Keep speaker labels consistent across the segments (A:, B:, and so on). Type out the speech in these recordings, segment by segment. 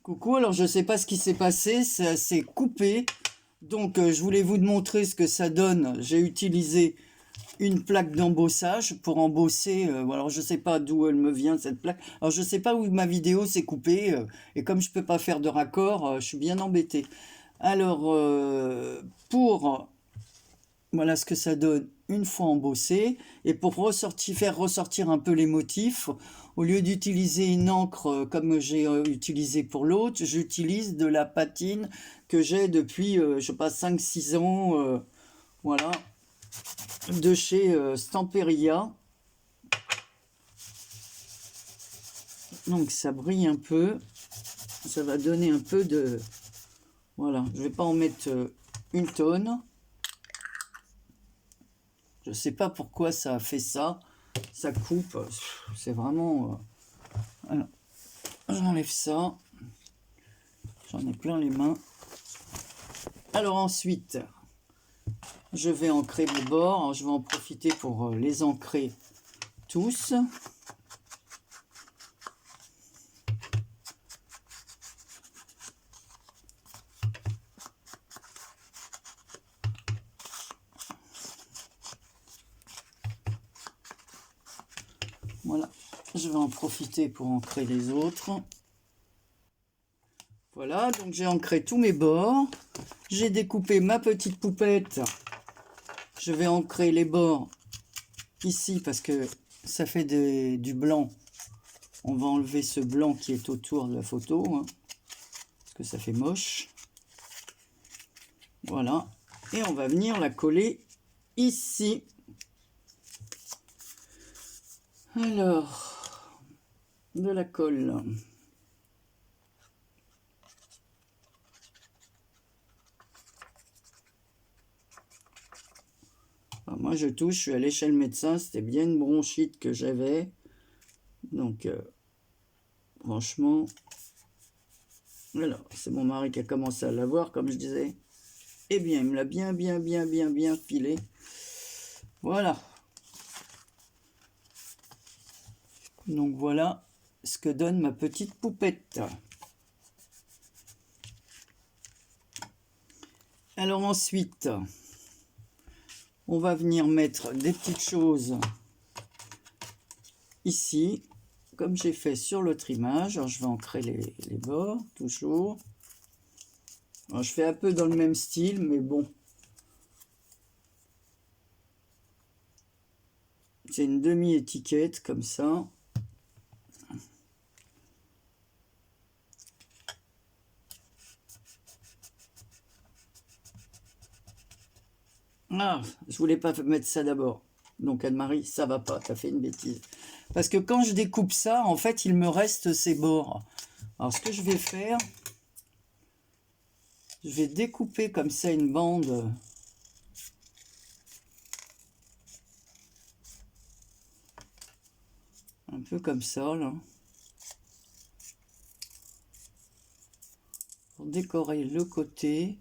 A: Coucou, alors je sais pas ce qui s'est passé, ça s'est coupé. Donc je voulais vous montrer ce que ça donne. J'ai utilisé une plaque d'embossage pour embosser. Alors je sais pas d'où elle me vient cette plaque. Alors je sais pas où ma vidéo s'est coupée. Et comme je peux pas faire de raccord, je suis bien embêté. Alors pour voilà ce que ça donne une fois embossé. Et pour faire ressortir un peu les motifs, au lieu d'utiliser une encre comme j'ai utilisé pour l'autre, j'utilise de la patine que j'ai depuis, je sais pas, 5-6 ans, voilà, de chez Stamperia. Donc ça brille un peu, ça va donner un peu de... Voilà, je vais pas en mettre une tonne. Je sais pas pourquoi ça a fait ça. Ça coupe. C'est vraiment... Alors, j'enlève ça. J'en ai plein les mains. Alors ensuite, je vais ancrer mes bords. Alors, je vais en profiter pour les ancrer tous. Voilà, je vais en profiter pour ancrer les autres. Voilà, donc j'ai ancré tous mes bords. J'ai découpé ma petite poupette. Je vais ancrer les bords ici parce que ça fait du blanc. On va enlever ce blanc qui est autour de la photo, hein, parce que ça fait moche. Voilà, et on va venir la coller ici. Alors, de la colle. Alors moi je touche, je suis allé chez le médecin, c'était bien une bronchite que j'avais. Donc, franchement, voilà, c'est mon mari qui a commencé à l'avoir, comme je disais. Eh bien, il me l'a bien filé. Voilà. Donc voilà ce que donne ma petite poupette. Alors ensuite, on va venir mettre des petites choses ici, comme j'ai fait sur l'autre image. Alors, je vais ancrer les bords, toujours. Alors, je fais un peu dans le même style, mais bon. C'est une demi-étiquette, comme ça. Ah, je voulais pas mettre ça d'abord. Donc Anne-Marie, ça va pas, t'as fait une bêtise. Parce que quand je découpe ça, en fait, il me reste ces bords. Alors ce que je vais faire, je vais découper comme ça une bande. Un peu comme ça, là. Pour décorer le côté.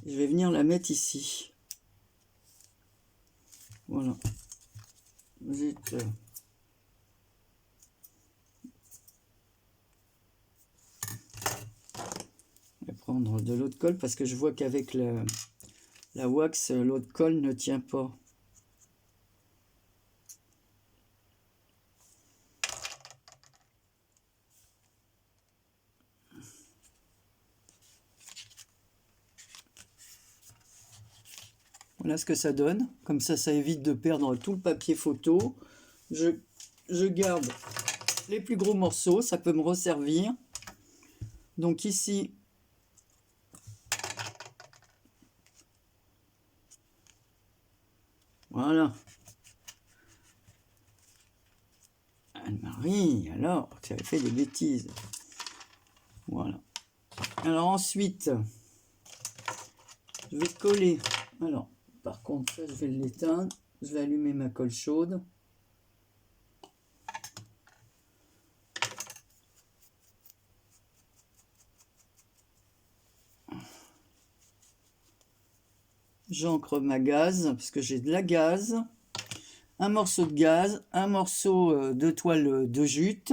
A: Je vais venir la mettre ici. Voilà. Zut. Je vais prendre de l'eau de colle parce que je vois qu'avec la wax, l'eau de colle ne tient pas. Voilà ce que ça donne. Comme ça évite de perdre tout le papier photo. Je garde les plus gros morceaux, ça peut me resservir. Donc ici, voilà. Anne-Marie, alors, tu avais fait des bêtises. Voilà. Alors ensuite, je vais coller. Alors, par contre, ça, je vais l'éteindre. Je vais allumer ma colle chaude. J'encre ma gaze, parce que j'ai de la gaze. un morceau de gaz, un morceau de toile de jute.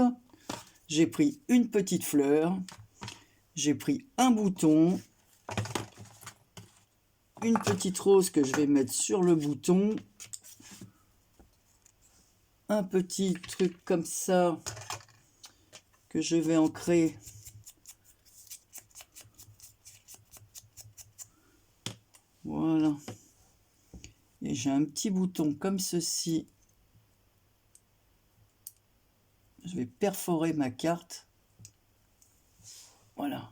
A: J'ai pris une petite fleur. J'ai pris un bouton. Une petite rose que je vais mettre sur le bouton. Un petit truc comme ça que je vais ancrer voilà, et j'ai un petit bouton comme ceci. Je vais perforer ma carte, voilà.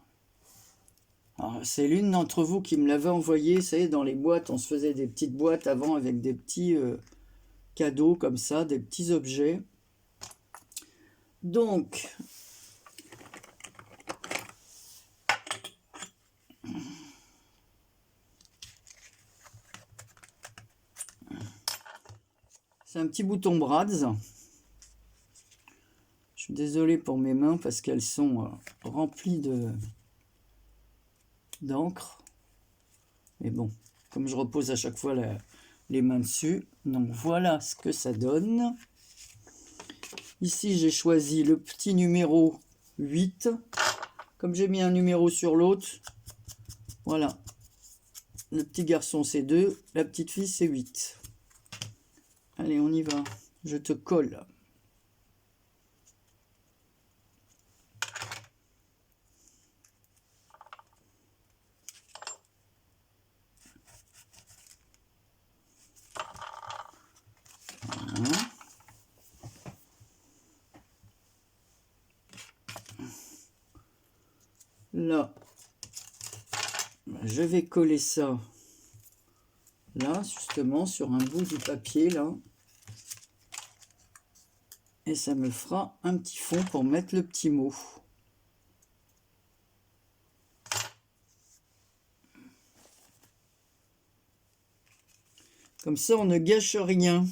A: Alors c'est l'une d'entre vous qui me l'avait envoyé. Vous savez, dans les boîtes, on se faisait des petites boîtes avant avec des petits cadeaux comme ça, des petits objets. Donc c'est un petit bouton Bradz. Je suis désolé pour mes mains parce qu'elles sont remplies d'encre. Mais bon, comme je repose à chaque fois les mains dessus. Donc voilà ce que ça donne. Ici, j'ai choisi le petit numéro 8. Comme j'ai mis un numéro sur l'autre, voilà. Le petit garçon, c'est 2. La petite fille, c'est 8. Allez, on y va. Je te colle. Voilà. Là, je vais coller ça là, justement, sur un bout du papier, là. Et ça me fera un petit fond pour mettre le petit mot. Comme ça, on ne gâche rien.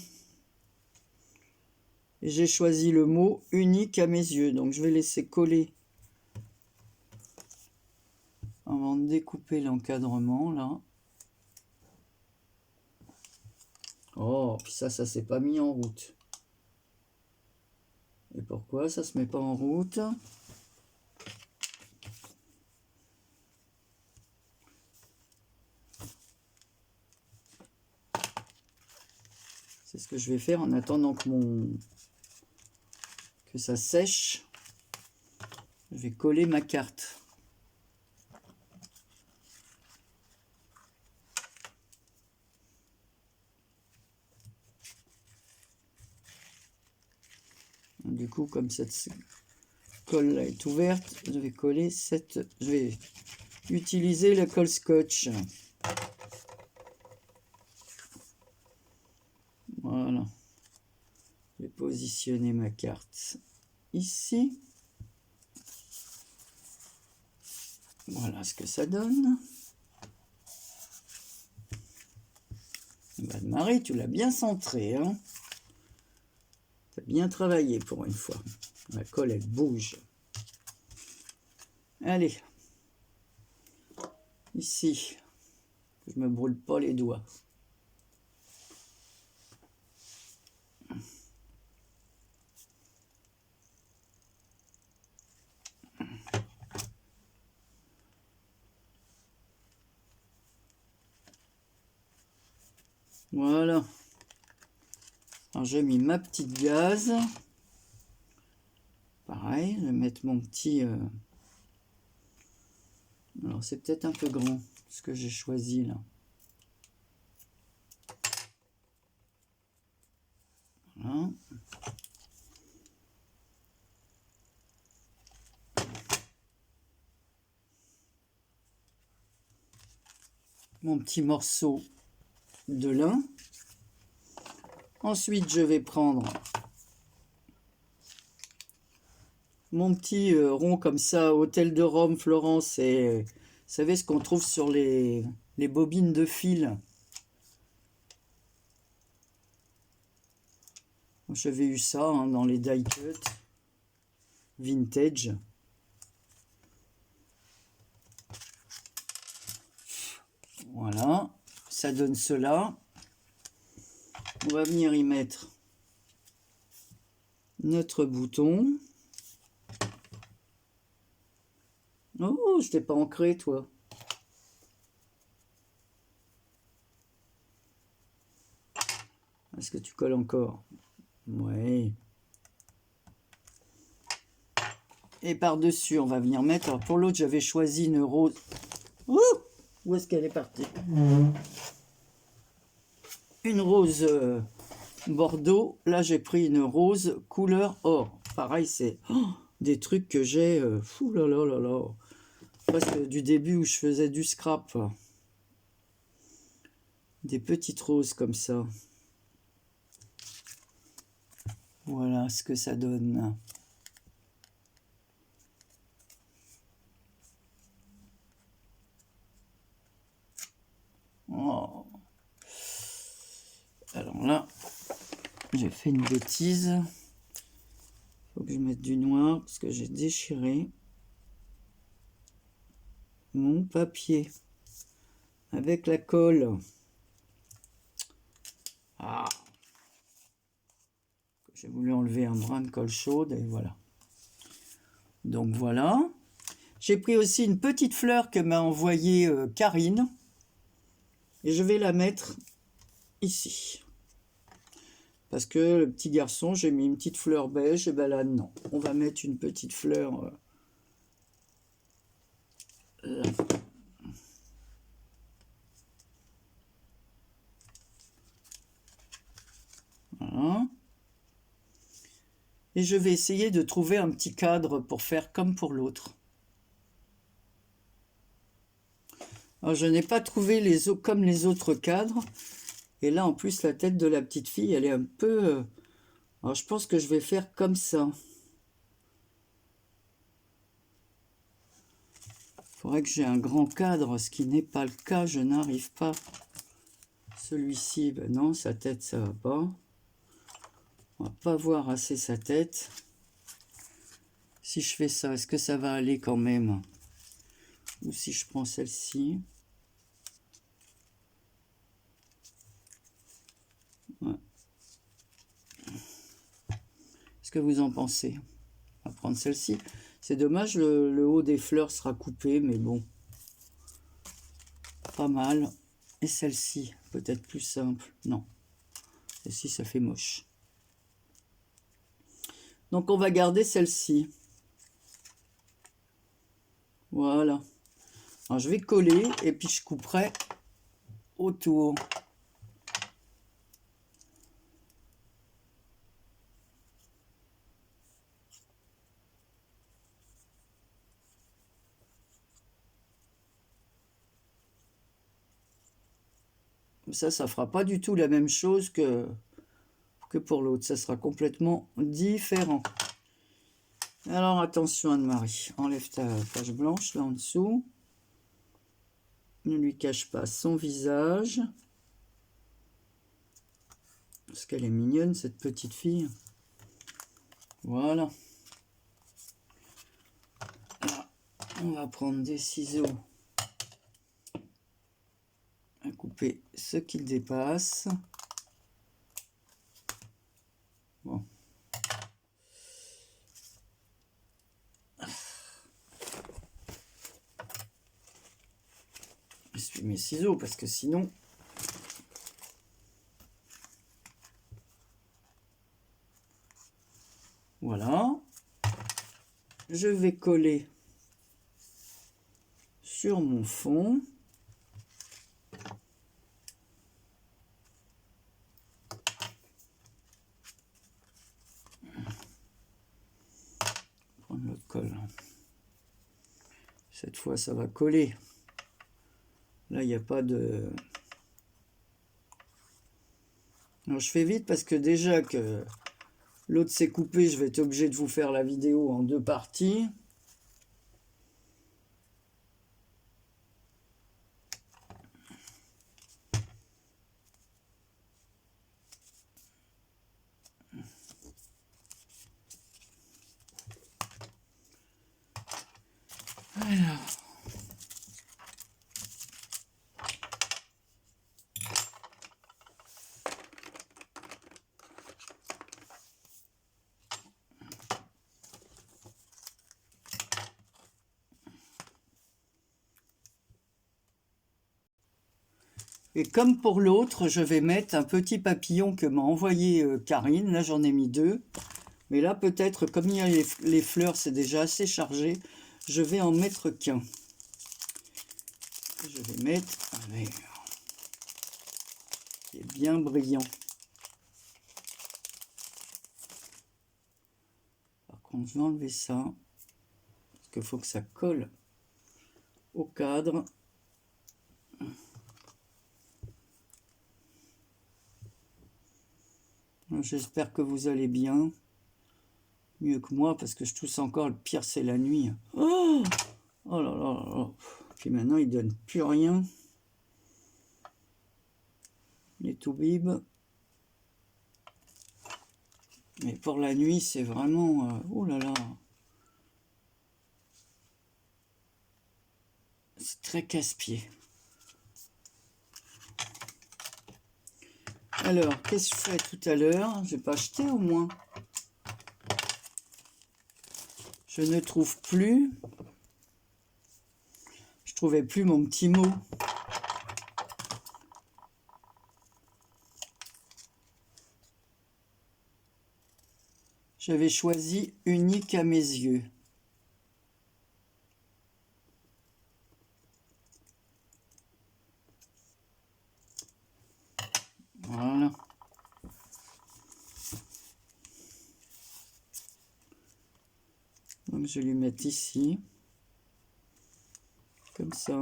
A: Et j'ai choisi le mot unique à mes yeux. Donc, je vais laisser coller avant de découper l'encadrement, là. Oh, puis ça s'est pas mis en route. Et pourquoi ça se met pas en route? C'est ce que je vais faire en attendant que ça sèche. Je vais coller ma carte. Du coup, comme cette colle là est ouverte, je vais coller je vais utiliser le colle scotch. Voilà. Je vais positionner ma carte ici. Voilà ce que ça donne. Marie, tu l'as bien centré, hein? Tu as bien travaillé pour une fois. La colle, elle bouge. Allez. Ici. Je me brûle pas les doigts. Voilà. Alors j'ai mis ma petite gaze. Pareil, je vais mettre mon petit... Alors c'est peut-être un peu grand ce que j'ai choisi là. Voilà. Mon petit morceau de lin. Ensuite, je vais prendre mon petit rond comme ça, Hôtel de Rome, Florence, et vous savez ce qu'on trouve sur les bobines de fil. J'avais eu ça hein, dans les die cut vintage. Voilà, ça donne cela. On va venir y mettre notre bouton. Oh, je t'ai pas ancré, toi. Est-ce que tu colles encore? Oui. Et par-dessus, on va venir mettre... Alors pour l'autre, j'avais choisi une rose. Ouh, où est-ce qu'elle est partie? Une rose bordeaux. Là, j'ai pris une rose couleur or. Pareil, c'est des trucs que j'ai... fou là là là là. Presque du début où je faisais du scrap. Des petites roses comme ça. Voilà ce que ça donne. Oh. Alors là, j'ai fait une bêtise. Faut que je mette du noir parce que j'ai déchiré mon papier avec la colle. Ah. J'ai voulu enlever un brin de colle chaude et voilà. Donc voilà. J'ai pris aussi une petite fleur que m'a envoyée Karine. Et je vais la mettre ici. Parce que le petit garçon, j'ai mis une petite fleur beige. Et ben là, non. On va mettre une petite fleur là. Voilà. Et je vais essayer de trouver un petit cadre pour faire comme pour l'autre. Alors, je n'ai pas trouvé comme les autres cadres. Et là, en plus, la tête de la petite fille, elle est un peu... Alors, je pense que je vais faire comme ça. Il faudrait que j'ai un grand cadre, ce qui n'est pas le cas. Je n'arrive pas. Celui-ci, ben non, sa tête, ça va pas. On va pas voir assez sa tête. Si je fais ça, est-ce que ça va aller quand même? Ou si je prends celle-ci? Ouais. Qu'est-ce que vous en pensez? On va prendre celle-ci. C'est dommage, le haut des fleurs sera coupé, mais bon. Pas mal. Et celle-ci, peut-être plus simple. Non. Celle-ci, ça fait moche. Donc, on va garder celle-ci. Voilà. Alors, je vais coller et puis je couperai autour. Ça fera pas du tout la même chose que pour l'autre. Ça sera complètement différent. Alors, attention Anne-Marie. Enlève ta page blanche là en dessous. Ne lui cache pas son visage. Parce qu'elle est mignonne, cette petite fille. Voilà. Là, on va prendre des ciseaux à couper ce qui dépasse. Bon. Je suis mes ciseaux parce que sinon... Voilà. Je vais coller sur mon fond. Prendre l'autre colle. Cette fois, ça va coller. Là, il n'y a pas de... Alors, je fais vite parce que déjà que l'autre s'est coupé, je vais être obligé de vous faire la vidéo en 2 parties. Alors. Et comme pour l'autre, je vais mettre un petit papillon que m'a envoyé Karine. Là, j'en ai mis 2. Mais là, peut-être, comme il y a les fleurs, c'est déjà assez chargé, je vais en mettre qu'un. Je vais mettre un vert qui est bien brillant. Par contre, je vais enlever ça, parce qu'il faut que ça colle au cadre. J'espère que vous allez bien. Mieux que moi, parce que je tousse encore. Le pire, c'est la nuit. Oh, oh là là là là. Puis maintenant, il donne plus rien. Il est tout bib. Mais pour la nuit, c'est vraiment... oh là là. C'est très casse-pied. Alors, qu'est-ce que je fais tout à l'heure? Je n'ai pas acheté au moins. Je ne trouve plus. Je trouvais plus mon petit mot. J'avais choisi unique à mes yeux. Voilà. Donc je vais lui mettre ici. Comme ça.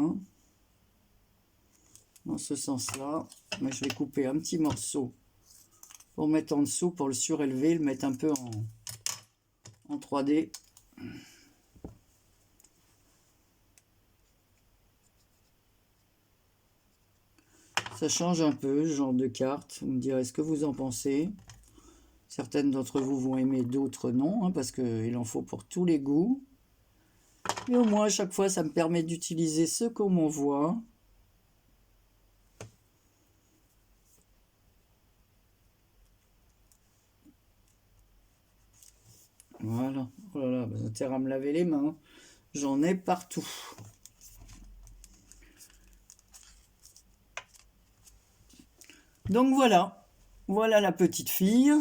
A: Dans ce sens-là. Mais je vais couper un petit morceau pour mettre en dessous, pour le surélever, le mettre un peu en 3D. Ça change un peu, ce genre de carte. Vous me direz ce que vous en pensez. Certaines d'entre vous vont aimer, d'autres non, hein, parce qu'il en faut pour tous les goûts. Et au moins, à chaque fois, ça me permet d'utiliser ce qu'on m'envoie. Voilà. Oh là là, j'ai intérêt à me laver les mains. J'en ai partout. Donc voilà. Voilà la petite fille.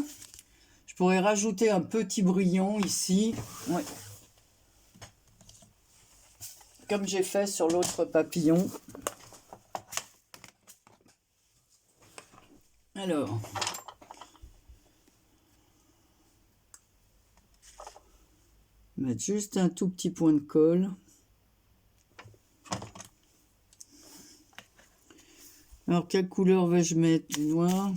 A: Je pourrais rajouter un petit brillant ici. Ouais. Comme j'ai fait sur l'autre papillon. Alors. Mettre juste un tout petit point de colle. Alors, quelle couleur vais-je mettre? Du noir?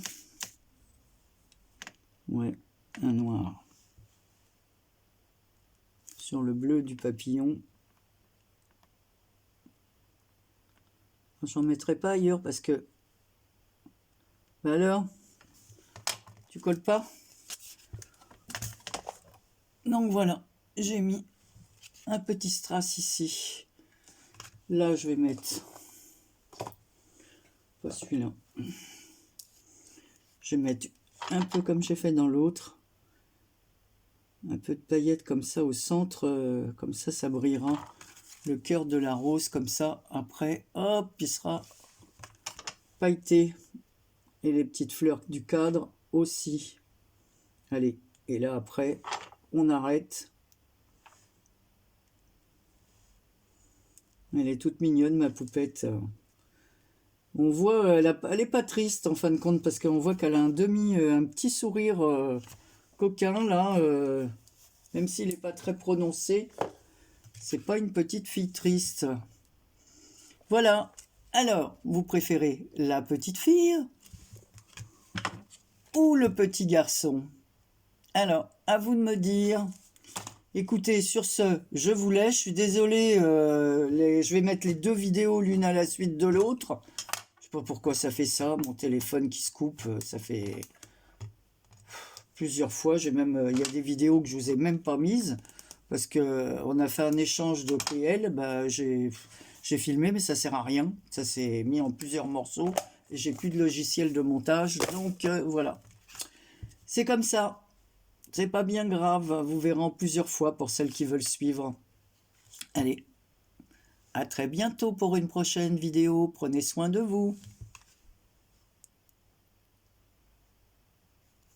A: Ouais, un noir. Sur le bleu du papillon. J'en mettrai pas ailleurs parce que... Bah alors? Tu colles pas? Donc voilà, j'ai mis un petit strass ici. Là, je vais mettre... Pas celui-là. Je vais mettre un peu comme j'ai fait dans l'autre. Un peu de paillettes comme ça au centre. Comme ça brillera. Le cœur de la rose comme ça. Après, hop, il sera pailleté. Et les petites fleurs du cadre aussi. Allez, et là après, on arrête. Elle est toute mignonne, ma poupette. On voit, elle est pas triste en fin de compte, parce qu'on voit qu'elle a un petit sourire coquin là. Même s'il n'est pas très prononcé, c'est pas une petite fille triste. Voilà. Alors, vous préférez la petite fille ou le petit garçon? Alors, à vous de me dire. Écoutez, sur ce, je vous laisse. Je suis désolé, je vais mettre les 2 vidéos l'une à la suite de l'autre. Je sais pas pourquoi ça fait ça. Mon téléphone qui se coupe, ça fait plusieurs fois. J'ai même, il y a des vidéos que je vous ai même pas mises parce que on a fait un échange de PL. Bah, j'ai filmé, mais ça sert à rien. Ça s'est mis en plusieurs morceaux. Et j'ai plus de logiciel de montage, donc voilà. C'est comme ça. C'est pas bien grave, vous verrez en plusieurs fois pour celles qui veulent suivre. Allez, à très bientôt pour une prochaine vidéo. Prenez soin de vous.